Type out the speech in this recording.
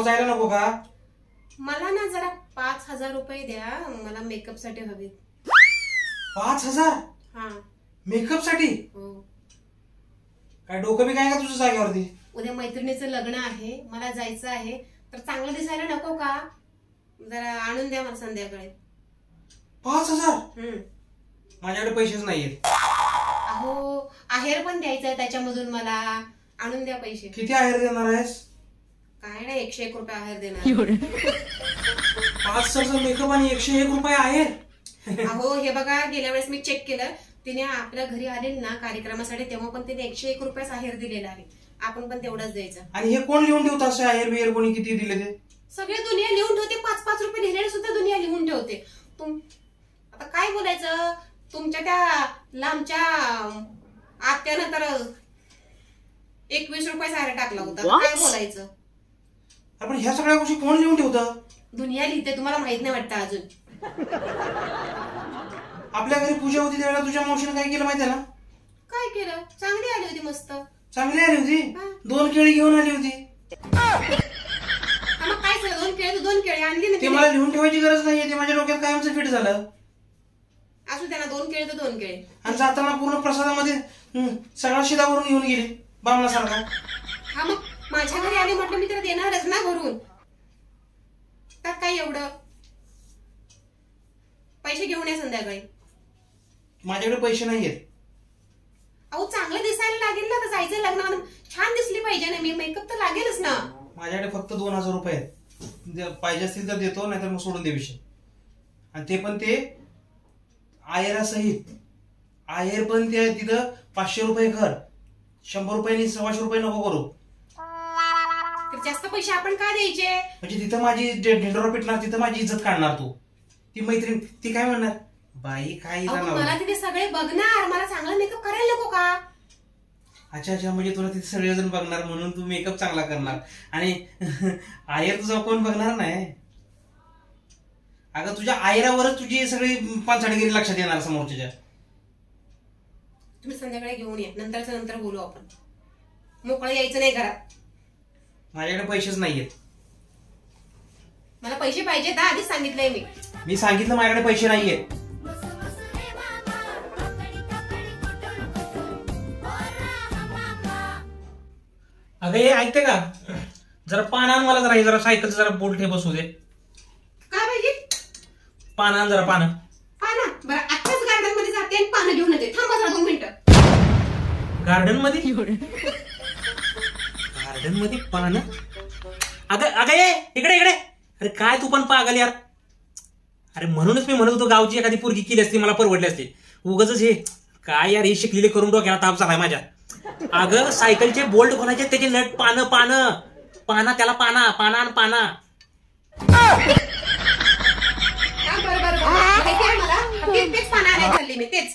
जायला नको का? मला ना जरा 5,000 रुपये द्या, मला मेकअप साठी हवे. 5,000? हा. मेकअप साठी? हो. काय डोकं बी काय का तुझ्या जागेवरती? उद्या मैत्रिणीचं लग्न आहे, मला जायचं आहे, तर चांगलं दिसायला नको का? जरा आणून द्या मला संध्याकाळी. 5,000? माझ्याकडे पैसेच नाहीयेत. अहो आहेर पण द्यायचंय त्याच्यामधून, मला आणून द्या पैसे. किती आहेर देणार आहेस? काय नाही, 101 रुपये आहेर देणार. 5,000 मेकअप आणि 101 रुपये आहेर? अहो हे बघा, गेल्या वेळेस मी चेक केलं, तिने आपल्या घरी आलेल ना कार्यक्रमासाठी, तेव्हा पण तिने 101 रुपयाच आहेर दिलेला आहे. आपण पण तेवढंच द्यायचं. आणि हे कोण लिहून ठेवतं असे आहेर बिहेर, कोणी किती दिले ते? सगळे दुनिया लिहून ठेवते, 5-5 रुपये लिहिलेले सुद्धा दुनिया लिहून ठेवते. आता काय बोलायचं, तुमच्या त्या लांबच्या आत्यानं तर 21 रुपयाचा आहेर टाकला होता, काय बोलायचं. पण ह्या सगळ्या गोष्टी कोण लिहून ठेवतं? दुनिया लिहिते, तुम्हाला माहित नाही वाटतं अजून. आपल्या घरी पूजा होती त्यावेळेला तुझ्या मावशीने काय केलं माहिती ना? काय केलं? चांगली आली होती, मस्त चांगली आली होती. 2 केळी घेऊन आली होती. काय झालं, 2 केळी आणली ना. ते मला लिहून ठेवायची गरज नाहीये, ते माझ्या डोक्यात कायमचं फिट झालं. असू त्यांना 2 केळी तर 2 केळी. आणि जाताना पूर्ण प्रसादामध्ये सगळा शिदा भरून घेऊन गेली बामणासारखा. हा, मग माझ्या घरी आली म्हटलं मी तर देणारच ना भरून. त्यात काय एवढं. पैसे घेऊन या संध्याकाळी. माझ्याकडे पैसे नाहीयेत. अहो चांगलं दिसायला लागेल ना, तर जायचं लग्नात, छान दिसली पाहिजे ना, मी मेकअप तर लागेलच ना. माझ्याकडे फक्त 2,000 रुपये आहेत. पाहिजे असतील तर देतो, नाहीतर मग सोडून दे विषय. आणि ते पण ते आहेरासहित. आहेर पण ते तिथं 500 रुपये कर, 100 रुपये 125 रुपये नको करू. जास्त पैसे आपण का द्यायचे? म्हणजे तिथं माझी ढेंडोरा पिटणार, तिथं माझी इज्जत काढणार तू. ती मैत्रीण ती काय म्हणणार, बाई काय मला तिथे सगळे बघणार, मला चांगला मेकअप करायला नको का? अच्छा अच्छा, म्हणजे तुला तिथे सगळेजण बघणार म्हणून तू मेकअप चांगला करणार. आणि आहेर तुझा कोण बघणार नाही. अगं तुझ्या आहेरावरच तुझी सगळी पांचाडगिरी लक्षात येणार समोरच्या. तुम्ही संध्याकाळी घेऊन या, नंतर बोलू आपण. मोकळं यायचं नाही घरात. माझ्याकडे पैसेच नाहीयेत. मला पैसे पाहिजेत, आधीच सांगितलंय मी सांगितलं माझ्याकडे पैसे नाहीयेत. अगं हे ऐकते का, जरा पान आण मला, जरा सायकलचं जरा बोल्ट हे बसू दे. काय पाहिजे? पान आण जरा, पानं. बरं आत्ताच गार्डन मध्ये जाते आणि पानं घेऊन येते. थांबा जरा 2 मिनिटं. गार्डन मध्ये? गार्डन मध्ये पानं? अगं ये इकडे. अरे काय तू पण पागल यार. अरे म्हणूनच मी म्हणत होतो गावची एखादी पोरगी केली असती मला परवडली असते. उगाच हे काय यार, हे शिकलेले करून डोक्याला ताप झालाय माझ्या. अगं सायकलचे बोल्ट खोलायचे, त्याचे नट, पाना त्याला पाना. बरं तेच पानं आणायला चालली मी, तेच.